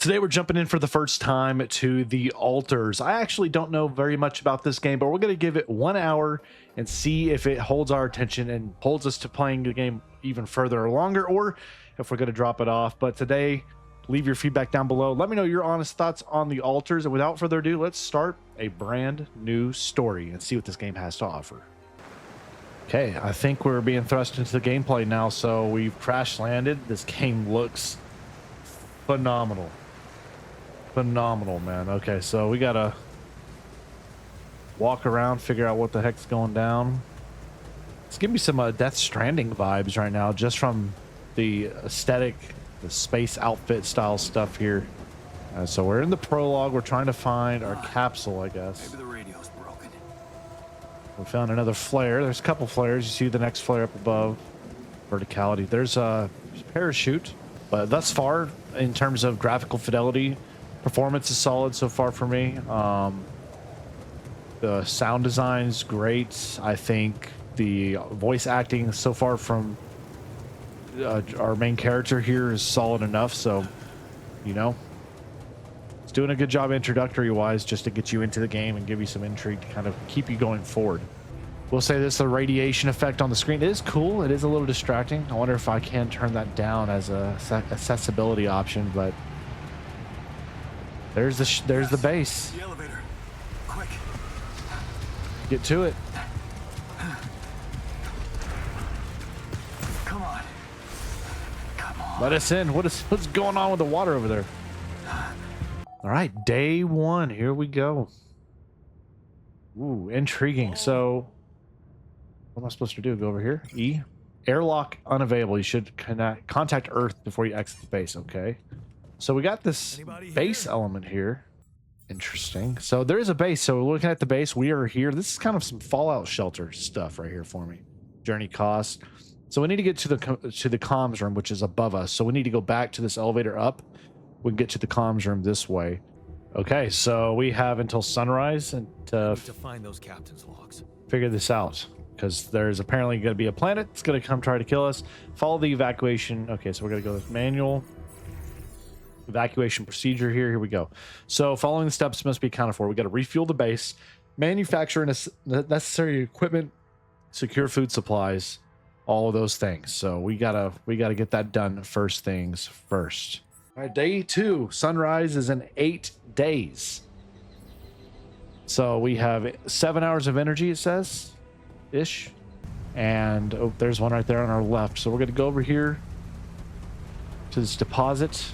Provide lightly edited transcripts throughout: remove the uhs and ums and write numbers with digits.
Today we're jumping in for the first time to the altars. I actually don't know very much about this game, but we're going to give it 1 hour and see if it holds our attention and holds us to playing the game even further or longer, or if we're going to drop it off. But today, leave your feedback down below. Let me know your honest thoughts on the altars. And without further ado, let's start a brand new story and see what this game has to offer. Okay, I think we're being thrust into the gameplay now. So we've crash landed. This game looks phenomenal. Phenomenal, man. Okay, so we gotta walk around, figure out what the heck's going down. It's giving me some Death Stranding vibes right now, just from the aesthetic, the space outfit style stuff here. So we're in the prologue. We're trying to find our capsule, I guess. Maybe the radio's broken. We found another flare. There's a couple flares. You see the next flare up above. Verticality. There's a parachute, but thus far, in terms of graphical fidelity, performance is solid so far for me. The sound design is great. I think the voice acting so far from our main character here is solid enough. So, you know, it's doing a good job introductory wise, just to get you into the game and give you some intrigue to kind of keep you going forward. We'll say this, the radiation effect on the screen is cool. It is a little distracting. I wonder if I can turn that down as a accessibility option, but there's the base. The elevator. Quick. Get to it. Come on. Come on. Let us in. What's going on with the water over there? All right, day one. Here we go. Ooh, intriguing. So, what am I supposed to do? Go over here. E. Airlock unavailable. You should contact Earth before you exit the base. Okay. So we got this base element here. Interesting. So there is a base. So looking at the base, we are here. This is kind of some Fallout Shelter stuff right here for me. Journey cost. So we need to get to the comms room, which is above us. So we need to go back to this elevator up. We can get to the comms room this way. Okay, so we have until sunrise and to find those captain's logs. Figure this out, because there's apparently going to be a planet that's going to come try to kill us. Follow the evacuation. Okay, so we're going to go with manual. Evacuation procedure here we go. So following the steps must be accounted for. We got to refuel the base, manufacture necessary equipment, secure food supplies, all of those things. So we gotta get that done first things first. All right, day 2. Sunrise is in 8 days. So we have 7 hours of energy, it says, ish. And oh, there's one right there on our left. So we're gonna go over here to this deposit.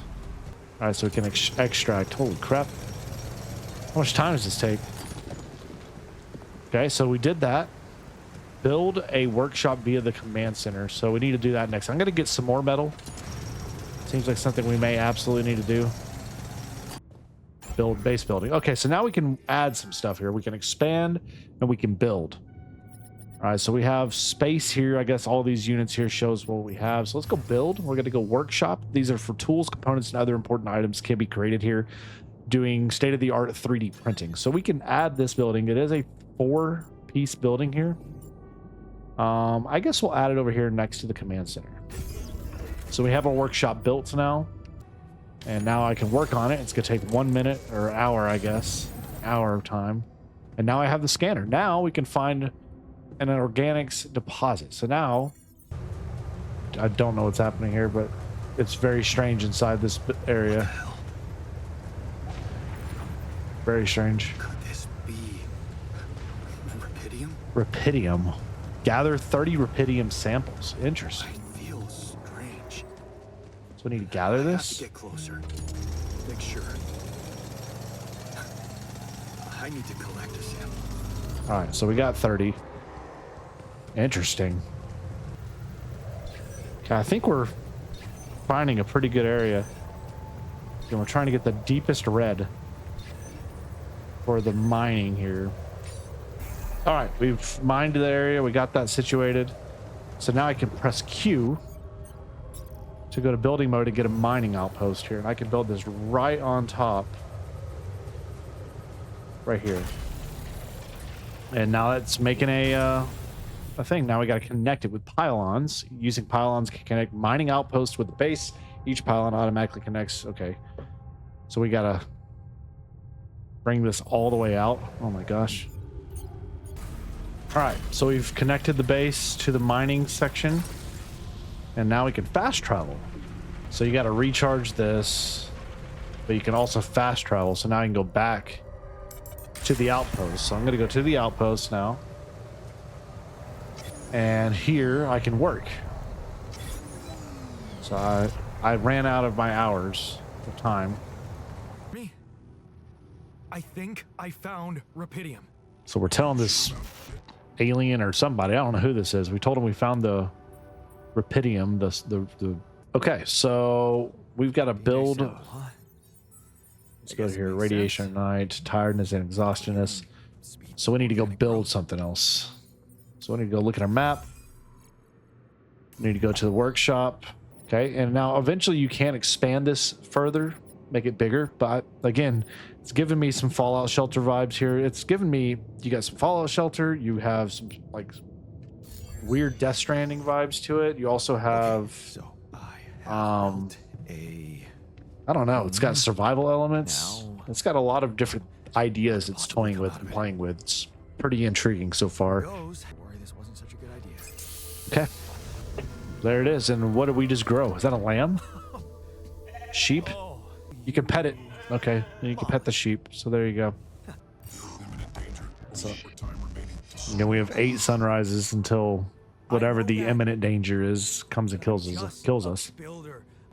All right, so we can extract. Holy crap. How much time does this take? Okay, so we did that. Build a workshop via the command center. So we need to do that next. I'm going to get some more metal. Seems like something we may absolutely need to do. Build base building. Okay, so now we can add some stuff here. We can expand and we can build. All right, so we have space here. I guess all these units here shows what we have. So let's go build. We're going to go workshop. These are for tools, components, and other important items can be created here, doing state-of-the-art 3D printing. So we can add this building. It is a 4-piece building here. I guess we'll add it over here next to the command center. So we have our workshop built now, and now I can work on it. It's going to take 1 minute or hour, I guess, hour of time. And now I have the scanner. Now we can find an organics deposit. So now I don't know what's happening here, but it's very strange inside this area. Very strange. Could this be Rapidium? Rapidium. Gather 30 Rapidium samples. Interesting. I feel strange. So we need to gather I have this. to get closer. Make sure. I need to collect a sample. All right, so we got 30. Interesting. Okay, I think we're finding a pretty good area. And we're trying to get the deepest red for the mining here. All right, we've mined the area. We got that situated. So now I can press Q to go to building mode and get a mining outpost here. And I can build this right on top. Right here. And now it's making a thing. Now we got to connect it with pylons. Using pylons can connect mining outposts with the base. Each pylon automatically connects. Okay. So we gotta bring this all the way out. Oh my gosh. All right, so we've connected the base to the mining section, and now we can fast travel. So you got to recharge this, but you can also fast travel. So now I can go back to the outpost. So I'm going to go to the outpost now, and here I can work. So I ran out of my hours of time. Me. I think I found Rapidium. So we're telling this alien or somebody, I don't know who this is. We told him we found the Rapidium. The okay, so we've got to build. Let's go here. Radiation at night, tiredness and exhaustionness. So we need to go build something else. So we need to go look at our map. We need to go to the workshop. Okay, and now eventually you can expand this further, make it bigger. But again, it's giving me some Fallout Shelter vibes here. It's giving me, you got some Fallout Shelter. You have some like weird Death Stranding vibes to it. You also have, So I have I don't know. It's got survival elements. It's got a lot of different ideas it's toying with and playing with. It's pretty intriguing so far. Worry this wasn't such a good idea. Okay. There it is. And what did we just grow? Is that a lamb? Sheep? You can pet it. Okay. And you can pet the sheep. So there you go. So, and then we have 8 sunrises until whatever the imminent danger is comes and kills us.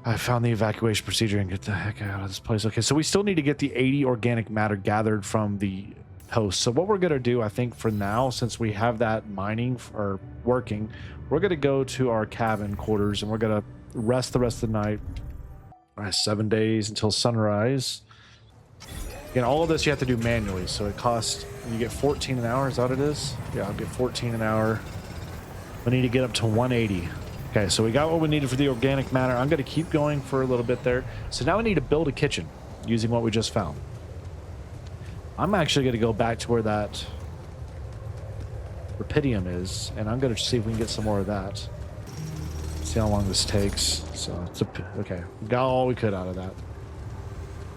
I found the evacuation procedure and get the heck out of this place. Okay, so we still need to get the 80 organic matter gathered from the host. So what we're going to do, I think for now, since we have that mining or working, we're going to go to our cabin quarters and we're going to rest the rest of the night. All right, 7 days until sunrise. Again, all of this you have to do manually. So it costs, you get 14 an hour. Is that what it is? Yeah, I'll get 14 an hour. We need to get up to 180. Okay, so we got what we needed for the organic matter. I'm going to keep going for a little bit there. So now we need to build a kitchen using what we just found. I'm actually going to go back to where that Rapidium is, and I'm going to see if we can get some more of that. See how long this takes. So it's okay, we got all we could out of that.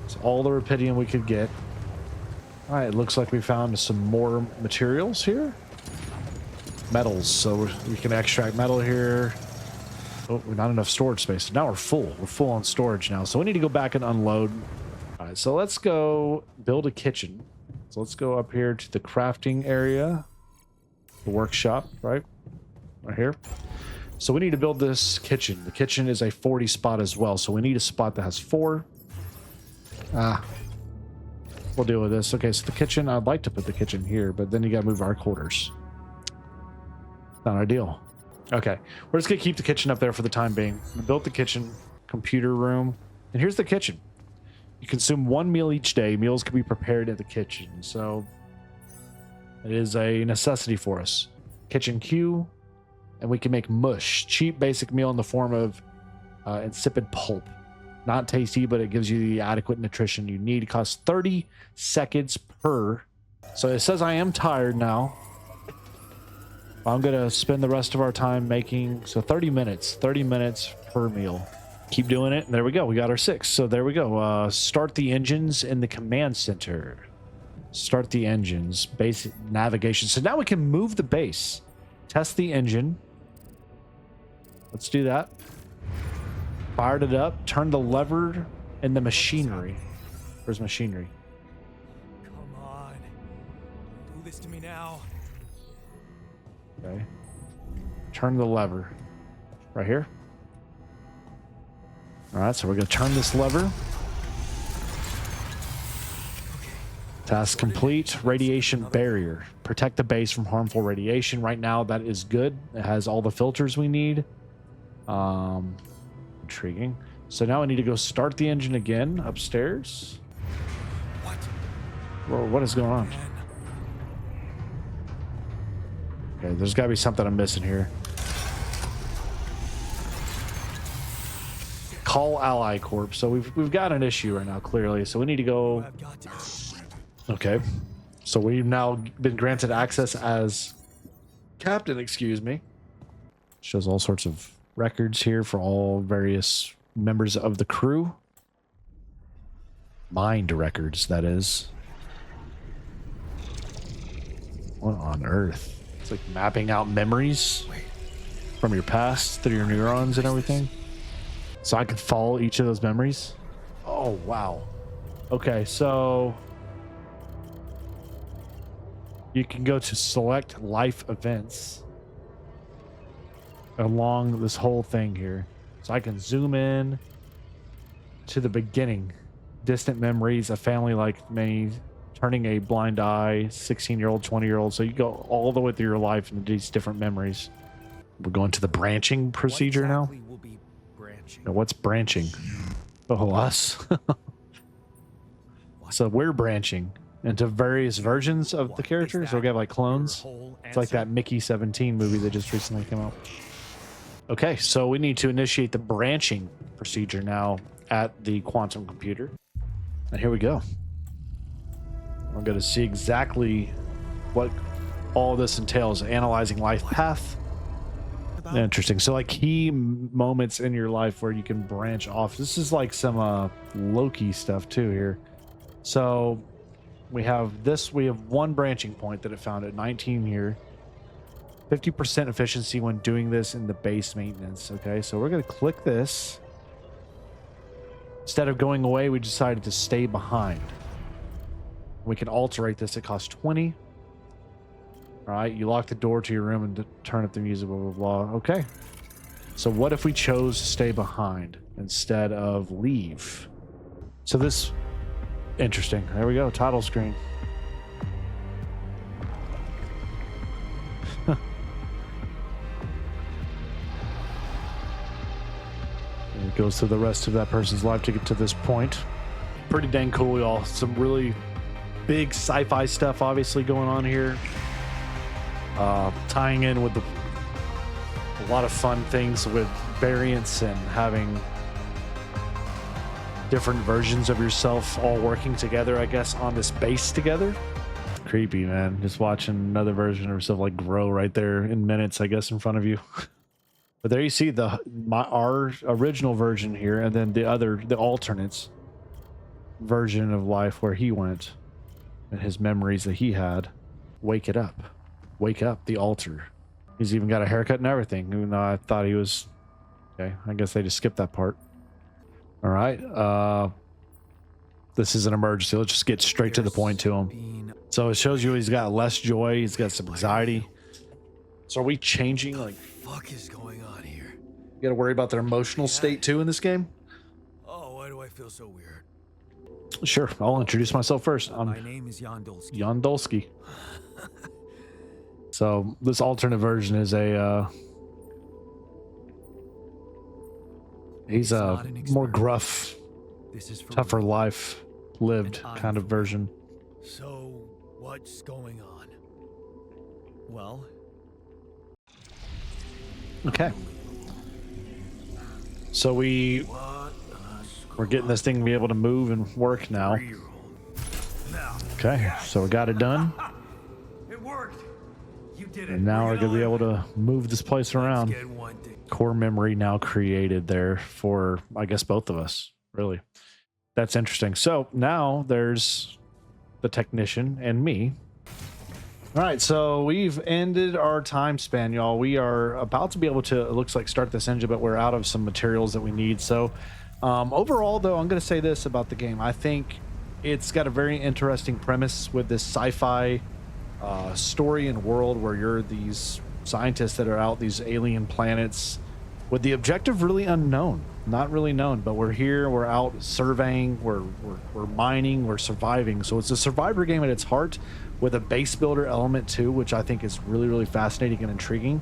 It's all the Rapidium we could get. All right, it looks like we found some more materials here. Metals, so we can extract metal here. Oh, we're not enough storage space. Now we're full. We're full on storage now. So we need to go back and unload. All right, so let's go build a kitchen. So let's go up here to the crafting area, the workshop, right here. So we need to build this kitchen. The kitchen is a 40 spot as well. So we need a spot that has 4. We'll deal with this. Okay, so the kitchen, I'd like to put the kitchen here, but then you got to move our quarters. Not ideal. Okay, we're just gonna keep the kitchen up there for the time being. We built the kitchen, computer room, and here's the kitchen. You consume 1 meal each day. Meals can be prepared at the kitchen, so it is a necessity for us. Kitchen Q, and we can make mush, cheap basic meal in the form of insipid pulp. Not tasty, but it gives you the adequate nutrition you need. It costs 30 seconds per. So it says I am tired now. I'm going to spend the rest of our time making, so 30 minutes per meal. Keep doing it. And there we go. We got our 6. So there we go. Start the engines in the command center. Start the engines. Basic navigation. So now we can move the base. Test the engine. Let's do that. Fired it up. Turn the lever in the machinery. Where's machinery? Come on. Do this to me now. Okay. Turn the lever. Right here. All right, so we're going to turn this lever. Task complete. Radiation barrier. Protect the base from harmful radiation. Right now, that is good. It has all the filters we need. Intriguing. So now I need to go start the engine again upstairs. What? Whoa, what is going on? Okay, there's got to be something I'm missing here. Call Ally Corp. So we've got an issue right now, clearly. So we need to go. Okay. So we've now been granted access as captain, excuse me. Shows all sorts of records here for all various members of the crew. Mind records, that is. What on earth? It's like mapping out memories from your past through your neurons and everything. So I could follow each of those memories. Oh, wow. Okay, so you can go to select life events along this whole thing here. So I can zoom in to the beginning. Distant memories, a family like me, turning a blind eye, 16-year-old, 20-year-old. So you go all the way through your life into these different memories. We're going to the branching procedure now. Will be branching? Now, what's branching? Oh, us. So we're branching into various versions of the characters. So we have like clones. It's like that Mickey 17 movie that just recently came out. Okay, so we need to initiate the branching procedure now at the quantum computer. And here we go. We're going to see exactly what all this entails. Analyzing life path. Interesting. So like key moments in your life where you can branch off. This is like some Loki stuff too here. So we have this. We have one branching point that it found at 19 here. 50% efficiency when doing this in the base maintenance. Okay, so we're going to click this. Instead of going away, we decided to stay behind. We can alterate this. It costs 20. All right, you lock the door to your room and turn up the music, blah, blah, blah. Okay. So what if we chose to stay behind instead of leave? So this, interesting. There we go, title screen. It goes through the rest of that person's life to get to this point. Pretty dang cool, y'all. Some really big sci-fi stuff obviously going on here. Tying in with a lot of fun things with variants and having different versions of yourself all working together, I guess, on this base together. Creepy, man. Just watching another version of yourself like grow right there in minutes, I guess, in front of you. But there you see our original version here, and then the alternates version of life where he went and his memories that he had. Wake it up. Wake up, the altar. He's even got a haircut and everything, even though I thought he was... Okay, I guess they just skipped that part. All right. This is an emergency. Let's just get straight to the point to him. So it shows you he's got less joy. He's got some anxiety. So are we changing, like... What the fuck is going on here? You gotta worry about their emotional state too in this game? Oh, why do I feel so weird? Sure, I'll introduce myself first. My name is Jan Dolsky. Jan Dolsky. So this alternate version is he's a more gruff, tougher life lived kind of version. So what's going on? Well, okay. So we're getting this thing to be able to move and work now. Okay, so we got it done. It worked. You did it. And now we're gonna be able to move this place around. Core memory now created there for, I guess, both of us. Really, that's interesting. So now there's the technician and me. All right, so we've ended our time span, y'all. We are about to be able to, it looks like, start this engine, but we're out of some materials that we need. So overall, though, I'm going to say this about the game. I think it's got a very interesting premise with this sci-fi story and world where you're these scientists that are out these alien planets with the objective really unknown, not really known, but we're here, we're out surveying, we're mining, we're surviving. So it's a survivor game at its heart, with a base builder element too, which I think is really, really fascinating and intriguing.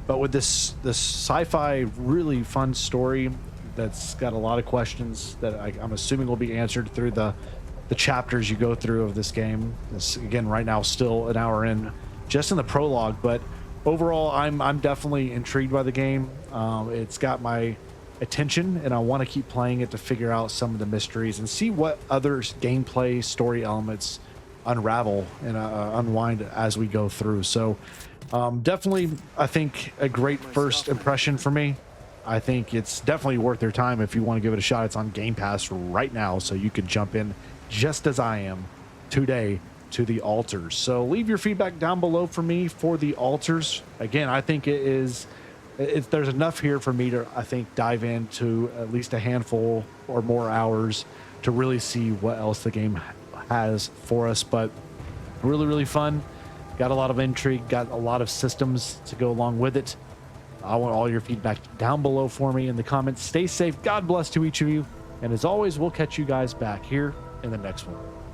But with this sci-fi really fun story that's got a lot of questions that I'm assuming will be answered through the chapters you go through of this game. This, again, right now still an hour in, just in the prologue, but overall I'm definitely intrigued by the game. It's got my attention and I want to keep playing it to figure out some of the mysteries and see what other gameplay story elements unravel and unwind as we go through. So definitely, I think, a great first impression for me. I think it's definitely worth their time if you want to give it a shot. It's on Game Pass right now, so you can jump in just as I am today to The Alters. So leave your feedback down below for me for The Alters. Again, I think there's enough here for me to, I think, dive into at least a handful or more hours to really see what else the game has for us. But really, really fun. Got a lot of intrigue, got a lot of systems to go along with it. I want all your feedback down below for me in the comments. Stay safe. God bless to each of you. And as always, we'll catch you guys back here in the next one.